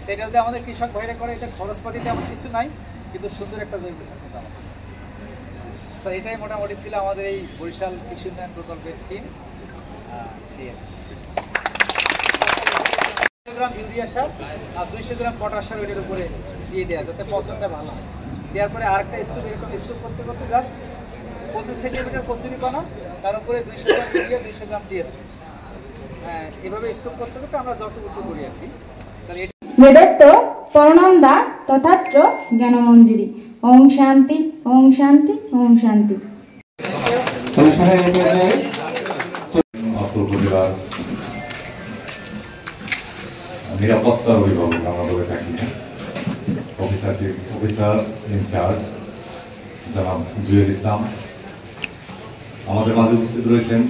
তো এটা যদি আমাদের কৃষক ভাইরা করে, এটা খরচপাতি তেমন কিছু নাই, কিন্তু সুন্দর একটা জৈব সার কিন্তু আমাদের। স্যার এটাই মোটামুটি ছিল আমাদের এই বরিশাল কৃষি উন্নয়ন প্রকল্পের থিম। 200 গ্রাম ইউরিয়া সার আর 200 গ্রাম পটাশ সার ওইটার উপরে দিয়ে দেওয়া, যাতে পচনটা ভালো হয়। দেওয়ার পরে আরেকটা স্তূপ এরকম স্তূপ করতে করতে জাস্ট 25 সেন্টিমিটার কচুরিপানা, তার উপরে 200 গ্রাম ইউরিয়া, 200 গ্রাম টিএসপি। হ্যাঁ, এভাবে স্তূপ করতে করতে আমরা যত উঁচু করি আর কি। বেদত্ত পরনন্দা তথাত্র জ্ঞানমঞ্জুরি। ওম শান্তি, ওম শান্তি, ওম শান্তি। নিরাপত্তার অভিভাবক আমরা বলে থাকি, অফিসার ইনচার্জ জনাব জুয়েল ইসলাম আমাদের মাঝে উপস্থিত রয়েছেন।